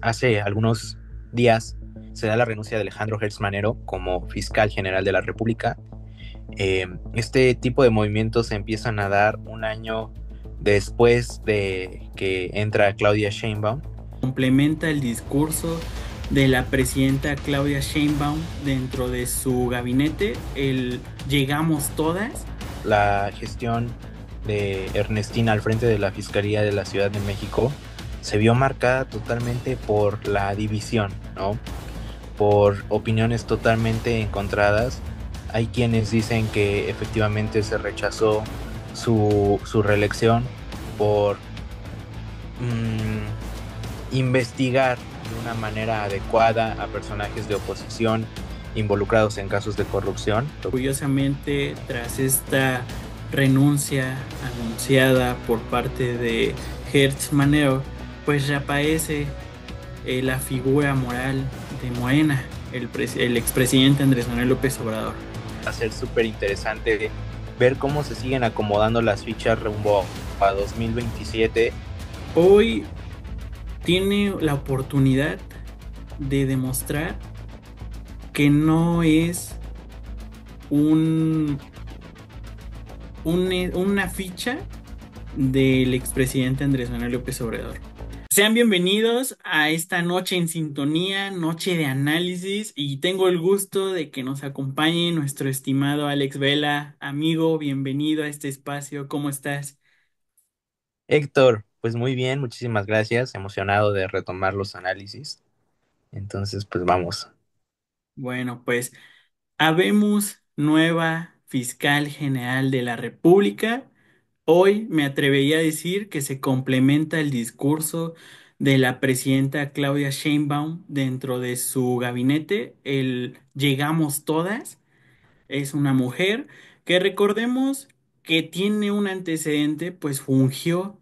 hace algunos días se da la renuncia de Alejandro Gertz Manero como fiscal general de la República. Este tipo de movimientos se empiezan a dar un año después de que entra Claudia Sheinbaum. Complementa el discurso de la presidenta Claudia Sheinbaum dentro de su gabinete, el llegamos todas. La gestión de Ernestina al frente de la Fiscalía de la Ciudad de México se vio marcada totalmente por la división, ¿no? Por opiniones totalmente encontradas. Hay quienes dicen que efectivamente se rechazó su reelección por investigar de una manera adecuada a personajes de oposición involucrados en casos de corrupción. Curiosamente, tras esta renuncia anunciada por parte de Hertz Manero, pues reaparece la figura moral de Morena, el expresidente Andrés Manuel López Obrador. Va a ser súper interesante ver cómo se siguen acomodando las fichas rumbo a 2027. Hoy tiene la oportunidad de demostrar que no es un, una ficha del expresidente Andrés Manuel López Obrador. Sean bienvenidos a esta noche en sintonía, noche de análisis, y tengo el gusto de que nos acompañe nuestro estimado Alex Vela. Amigo, bienvenido a este espacio, ¿cómo estás? Héctor, pues muy bien, muchísimas gracias, emocionado de retomar los análisis. Entonces, pues vamos. Bueno, pues habemos nueva fiscal general de la República. Hoy me atrevería a decir que se complementa el discurso de la presidenta Claudia Sheinbaum dentro de su gabinete, el llegamos todas. Es una mujer que recordemos que tiene un antecedente, pues fungió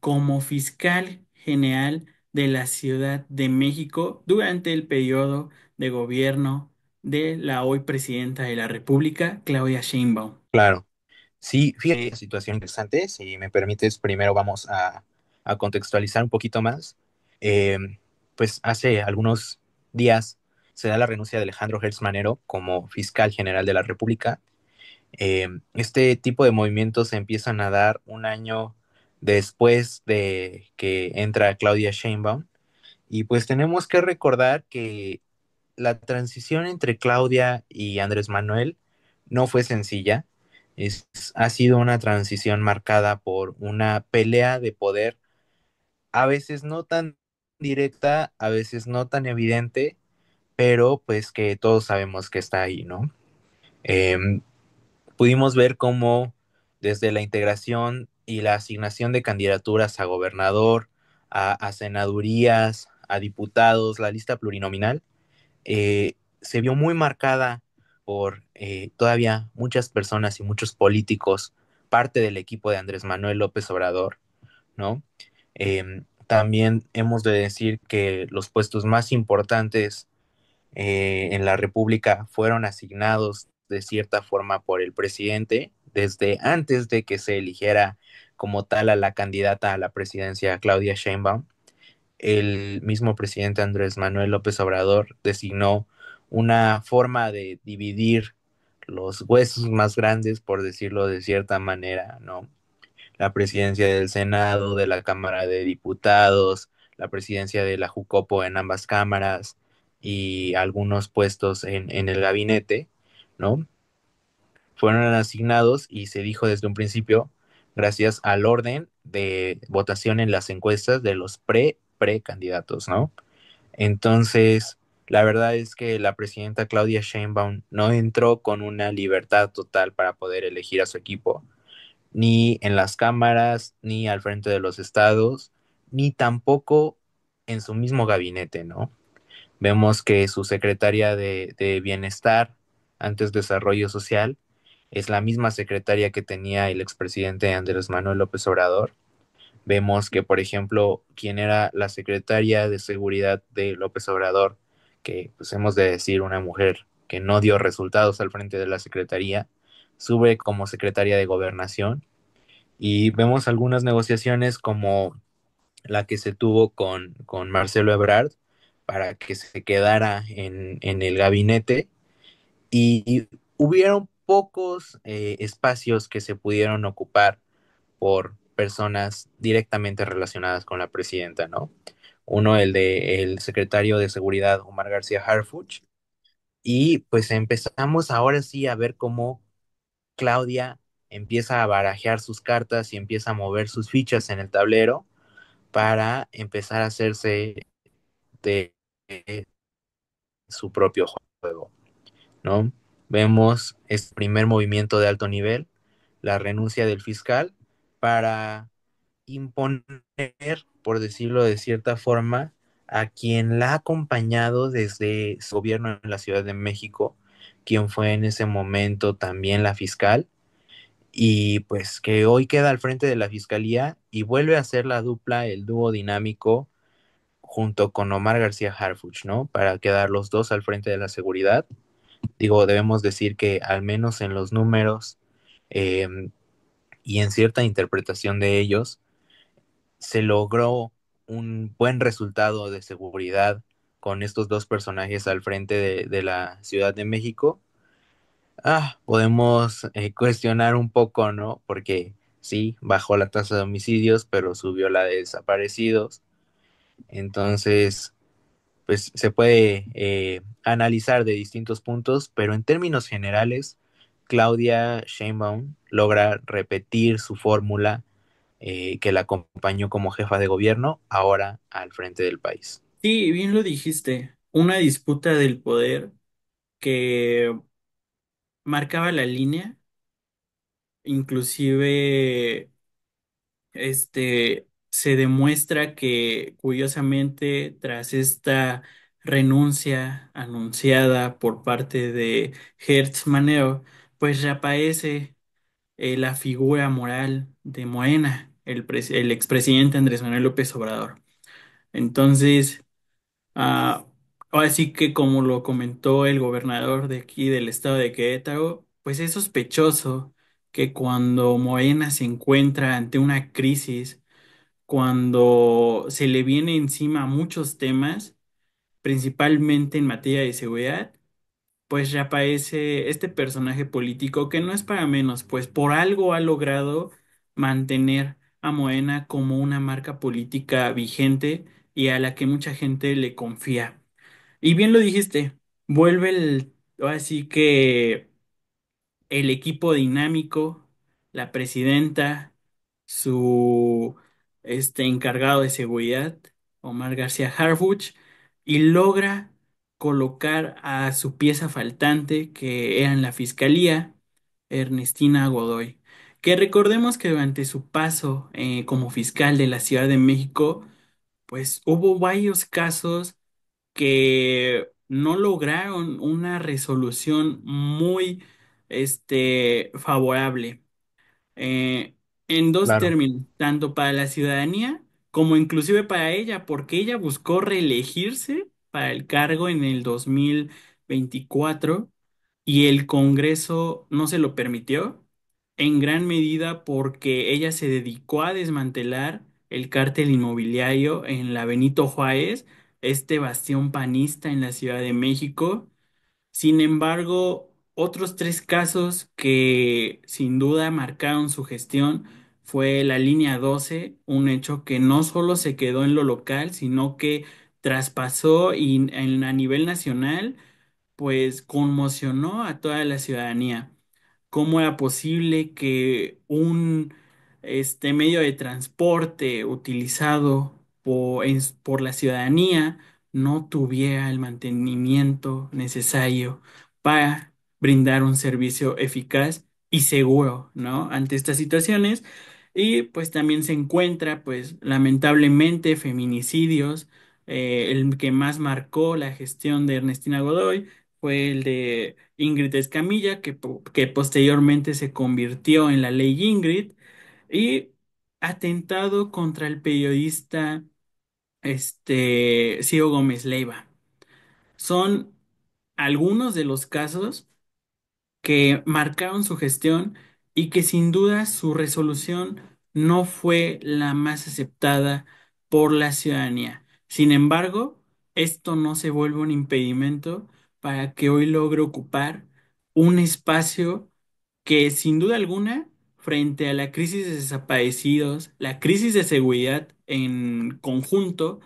como fiscal general de la Ciudad de México durante el periodo de gobierno de la hoy presidenta de la República, Claudia Sheinbaum. Claro. Sí, fíjate, una situación interesante. Si me permites, primero vamos a contextualizar un poquito más. Eh, pues hace algunos días se da la renuncia de Alejandro Gertz Manero como fiscal general de la República. Este tipo de movimientos se empiezan a dar un año después de que entra Claudia Sheinbaum. Y pues tenemos que recordar que la transición entre Claudia y Andrés Manuel no fue sencilla. Ha sido una transición marcada por una pelea de poder, a veces no tan directa, a veces no tan evidente, pero pues que todos sabemos que está ahí, ¿no? Eh, Pudimos ver cómo desde la integración y la asignación de candidaturas a gobernador, a senadurías, a diputados, la lista plurinominal, se vio muy marcada por todavía muchas personas y muchos políticos, parte del equipo de Andrés Manuel López Obrador, ¿no? También hemos de decir que los puestos más importantes en la República fueron asignados de cierta forma por el presidente desde antes de que se eligiera como tal a la candidata a la presidencia Claudia Sheinbaum. El mismo presidente Andrés Manuel López Obrador designó una forma de dividir los huesos más grandes, por decirlo de cierta manera, ¿no? La presidencia del Senado, de la Cámara de Diputados, la presidencia de la Jucopo en ambas cámaras y algunos puestos en el gabinete, ¿no? Fueron asignados y se dijo desde un principio, gracias al orden de votación en las encuestas de los precandidatos, ¿no? Entonces, la verdad es que la presidenta Claudia Sheinbaum no entró con una libertad total para poder elegir a su equipo, ni en las cámaras, ni al frente de los estados, ni tampoco en su mismo gabinete, ¿no? Vemos que su secretaria de Bienestar, antes Desarrollo Social, es la misma secretaria que tenía el expresidente Andrés Manuel López Obrador. Vemos que, por ejemplo, quien era la secretaria de Seguridad de López Obrador, que pues hemos de decir una mujer que no dio resultados al frente de la secretaría, sube como secretaria de Gobernación y vemos algunas negociaciones como la que se tuvo con Marcelo Ebrard, para que se quedara en el gabinete y hubieron pocos espacios que se pudieron ocupar por personas directamente relacionadas con la presidenta, ¿no? Uno, el de el secretario de Seguridad, Omar García Harfuch, y pues empezamos ahora sí a ver cómo Claudia empieza a barajear sus cartas y empieza a mover sus fichas en el tablero para empezar a hacerse de su propio juego, ¿no? Vemos este primer movimiento de alto nivel, la renuncia del fiscal para imponer, por decirlo de cierta forma, a quien la ha acompañado desde su gobierno en la Ciudad de México, quien fue en ese momento también la fiscal, y pues que hoy queda al frente de la fiscalía y vuelve a ser la dupla, el dúo dinámico junto con Omar García Harfuch, ¿no? Para quedar los dos al frente de la seguridad. Digo, debemos decir que al menos en los números eh, y en cierta interpretación de ellos, se logró un buen resultado de seguridad con estos dos personajes al frente de la Ciudad de México. Podemos cuestionar un poco, ¿no? Porque sí, bajó la tasa de homicidios, pero subió la de desaparecidos. Entonces, pues se puede analizar de distintos puntos, pero en términos generales, Claudia Sheinbaum logra repetir su fórmula que la acompañó como jefa de gobierno, ahora al frente del país. Sí, bien lo dijiste, una disputa del poder que marcaba la línea, inclusive se demuestra que curiosamente tras esta renuncia anunciada por parte de Hertz Manero, pues reaparece la figura moral de Morena, el expresidente Andrés Manuel López Obrador. Entonces, ah, ahora sí que como lo comentó el gobernador de aquí del estado de Querétaro, pues es sospechoso que cuando Morena se encuentra ante una crisis, cuando se le viene encima muchos temas, principalmente en materia de seguridad, pues reaparece este personaje político que no es para menos, pues por algo ha logrado mantener a Morena como una marca política vigente y a la que mucha gente le confía. Y bien lo dijiste, vuelve ahora sí que el equipo dinámico, la presidenta, su encargado de seguridad, Omar García Harfuch, y logra colocar a su pieza faltante, que era en la fiscalía, Ernestina Godoy, que recordemos que durante su paso como fiscal de la Ciudad de México, pues hubo varios casos que no lograron una resolución muy favorable eh, en dos Claro, términos, tanto para la ciudadanía como inclusive para ella, porque ella buscó reelegirse para el cargo en el 2024 y el Congreso no se lo permitió, en gran medida porque ella se dedicó a desmantelar el cártel inmobiliario en la Benito Juárez, este bastión panista en la Ciudad de México. Sin embargo, otros tres casos que sin duda marcaron su gestión fue la línea 12, un hecho que no solo se quedó en lo local, sino que traspasó y a nivel nacional, pues conmocionó a toda la ciudadanía. ¿Cómo era posible que un medio de transporte utilizado por la ciudadanía no tuviera el mantenimiento necesario para brindar un servicio eficaz y seguro, ¿no? Ante estas situaciones? Y pues también se encuentra, pues lamentablemente, feminicidios. El que más marcó la gestión de Ernestina Godoy fue el de Ingrid Escamilla, que posteriormente se convirtió en la ley Ingrid, y atentado contra el periodista Ciro Gómez Leiva. Son algunos de los casos que marcaron su gestión y que sin duda su resolución no fue la más aceptada por la ciudadanía. Sin embargo, esto no se vuelva un impedimento para que hoy logre ocupar un espacio que sin duda alguna, frente a la crisis de desaparecidos, la crisis de seguridad en conjunto,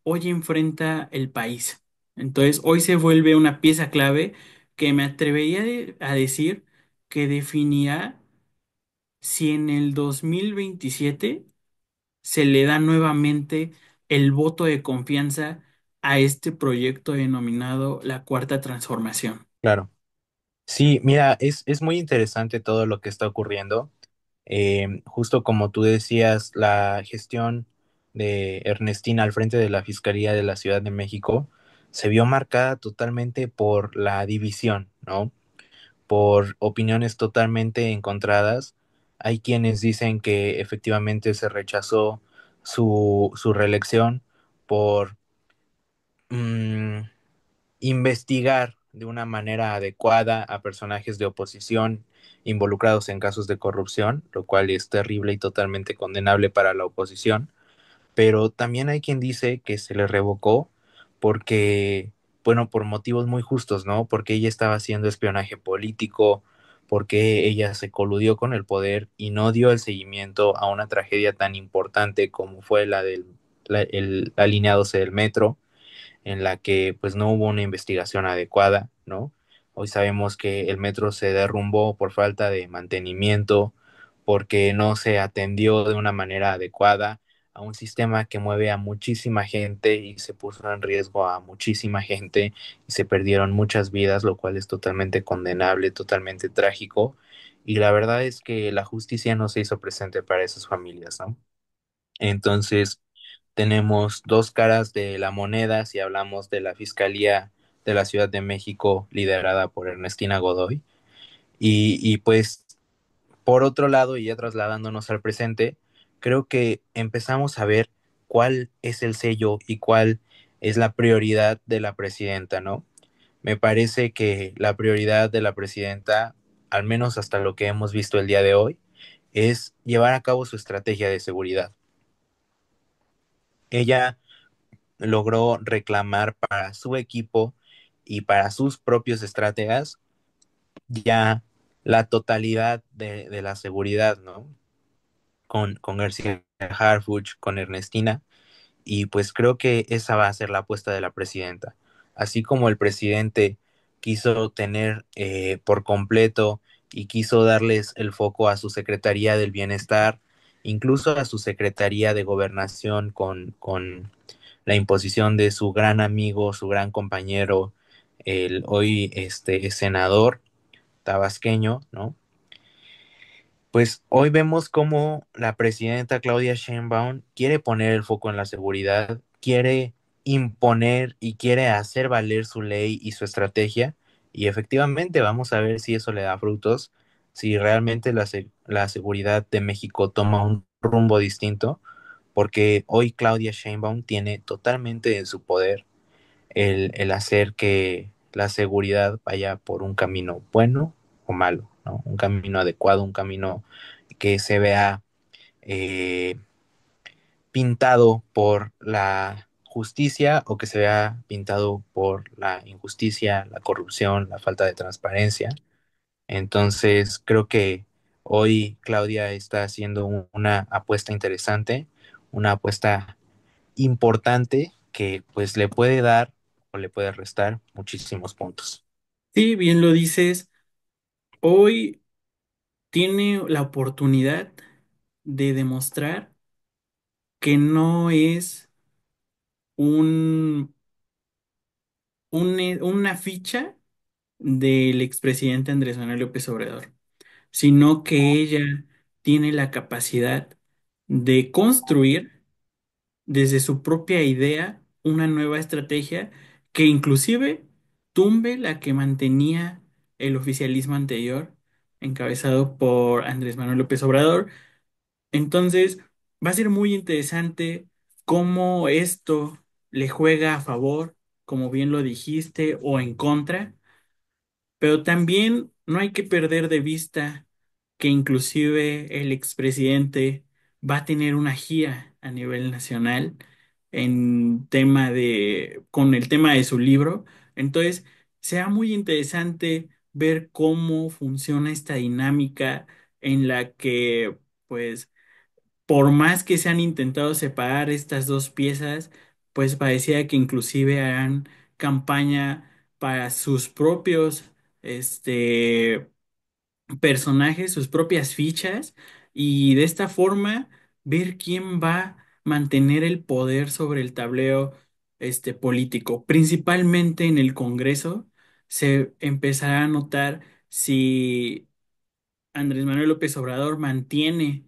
hoy enfrenta el país. Entonces, hoy se vuelve una pieza clave que me atrevería a decir que definirá si en el 2027 se le da nuevamente el voto de confianza a este proyecto denominado la Cuarta Transformación. Claro. Sí, mira, es muy interesante todo lo que está ocurriendo. Justo como tú decías, la gestión de Ernestina al frente de la Fiscalía de la Ciudad de México se vio marcada totalmente por la división, ¿no? Por opiniones totalmente encontradas. Hay quienes dicen que efectivamente se rechazó su reelección por mm, investigar de una manera adecuada a personajes de oposición involucrados en casos de corrupción, lo cual es terrible y totalmente condenable para la oposición, pero también hay quien dice que se le revocó porque, bueno, por motivos muy justos, ¿no? Porque ella estaba haciendo espionaje político, porque ella se coludió con el poder y no dio el seguimiento a una tragedia tan importante como fue la línea 12 del metro, en la que pues no hubo una investigación adecuada, ¿no? Hoy sabemos que el metro se derrumbó por falta de mantenimiento, porque no se atendió de una manera adecuada a un sistema que mueve a muchísima gente y se puso en riesgo a muchísima gente y se perdieron muchas vidas, lo cual es totalmente condenable, totalmente trágico. Y la verdad es que la justicia no se hizo presente para esas familias, ¿no? Entonces, tenemos dos caras de la moneda si hablamos de la Fiscalía de la Ciudad de México liderada por Ernestina Godoy. Y pues por otro lado, y ya trasladándonos al presente, creo que empezamos a ver cuál es el sello y cuál es la prioridad de la presidenta, ¿no? Me parece que la prioridad de la presidenta, al menos hasta lo que hemos visto el día de hoy, es llevar a cabo su estrategia de seguridad. Ella logró reclamar para su equipo y para sus propios estrategas ya la totalidad de la seguridad, ¿no? Con García Harfuch, con Ernestina, y pues creo que esa va a ser la apuesta de la presidenta. Así como el presidente quiso tener por completo y quiso darles el foco a su Secretaría del Bienestar, incluso a su Secretaría de Gobernación con la imposición de su gran amigo, su gran compañero, el hoy senador tabasqueño, ¿no? Pues hoy vemos cómo la presidenta Claudia Sheinbaum quiere poner el foco en la seguridad, quiere imponer y quiere hacer valer su ley y su estrategia, y efectivamente vamos a ver si eso le da frutos, si realmente la seguridad de México toma un rumbo distinto, porque hoy Claudia Sheinbaum tiene totalmente en su poder el hacer que la seguridad vaya por un camino bueno o malo, ¿no? Un camino adecuado, un camino que se vea eh, pintado por la justicia o que se vea pintado por la injusticia, la corrupción, la falta de transparencia. Entonces, creo que hoy Claudia está haciendo una apuesta interesante, una apuesta importante que pues le puede dar o le puede restar muchísimos puntos. Sí, bien lo dices, hoy tiene la oportunidad de demostrar que no es un, una ficha del expresidente Andrés Manuel López Obrador, sino que ella tiene la capacidad de construir desde su propia idea una nueva estrategia que inclusive tumbe la que mantenía el oficialismo anterior, encabezado por Andrés Manuel López Obrador. Entonces, va a ser muy interesante cómo esto le juega a favor, como bien lo dijiste, o en contra, pero también no hay que perder de vista que inclusive el expresidente va a tener una gira a nivel nacional. con el tema de su libro. Entonces, será muy interesante ver cómo funciona esta dinámica en la que, pues, por más que se han intentado separar estas dos piezas, pues parecía que inclusive harán campaña para sus propios, este, personajes, sus propias fichas, y de esta forma ver quién va a mantener el poder sobre el tablero, político. Principalmente en el Congreso se empezará a notar si Andrés Manuel López Obrador mantiene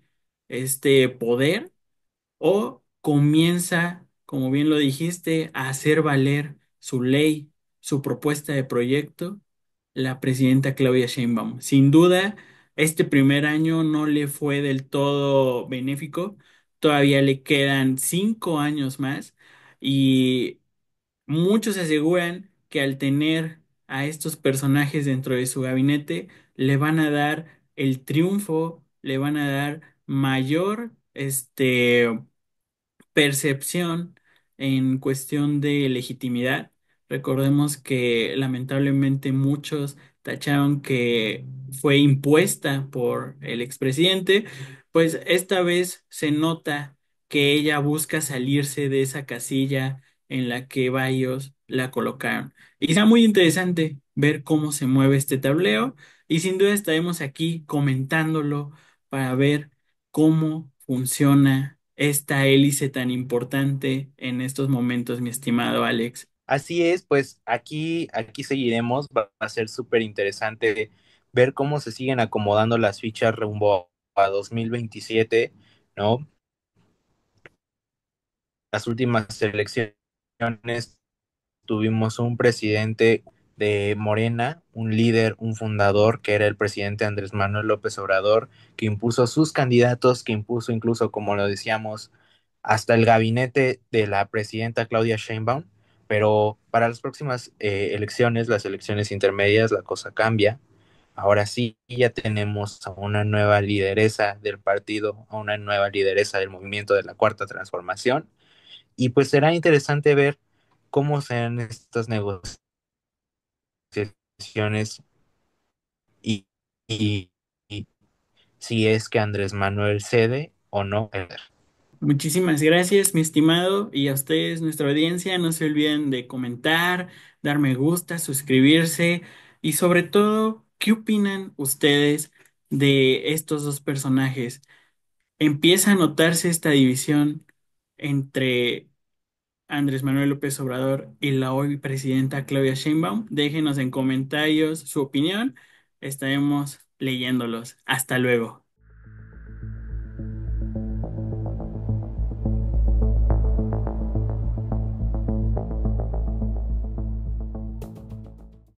este poder o comienza, como bien lo dijiste, a hacer valer su ley, su propuesta de proyecto, la presidenta Claudia Sheinbaum. Sin duda, este primer año no le fue del todo benéfico, todavía le quedan 5 años más y muchos aseguran que al tener a estos personajes dentro de su gabinete, le van a dar el triunfo, le van a dar mayor, percepción en cuestión de legitimidad. Recordemos que lamentablemente muchos tacharon que fue impuesta por el expresidente, pues esta vez se nota que ella busca salirse de esa casilla en la que varios la colocaron. Y será muy interesante ver cómo se mueve este tablero y sin duda estaremos aquí comentándolo para ver cómo funciona esta hélice tan importante en estos momentos, mi estimado Alex. Así es, pues aquí seguiremos. Va a ser súper interesante ver cómo se siguen acomodando las fichas rumbo a 2027, ¿no? Las últimas elecciones tuvimos un presidente de Morena, un líder, un fundador, que era el presidente Andrés Manuel López Obrador, que impuso sus candidatos, que impuso incluso, como lo decíamos, hasta el gabinete de la presidenta Claudia Sheinbaum, pero para las próximas elecciones, las elecciones intermedias, la cosa cambia. Ahora sí, ya tenemos a una nueva lideresa del partido, a una nueva lideresa del movimiento de la Cuarta Transformación, y pues será interesante ver cómo serán estas negociaciones y, y, y si es que Andrés Manuel cede o no. Muchísimas gracias, mi estimado, y a ustedes, nuestra audiencia, no se olviden de comentar, dar me gusta, suscribirse y sobre todo, ¿qué opinan ustedes de estos dos personajes? ¿Empieza a notarse esta división entre Andrés Manuel López Obrador y la hoy presidenta Claudia Sheinbaum? Déjenos en comentarios su opinión, estaremos leyéndolos. Hasta luego.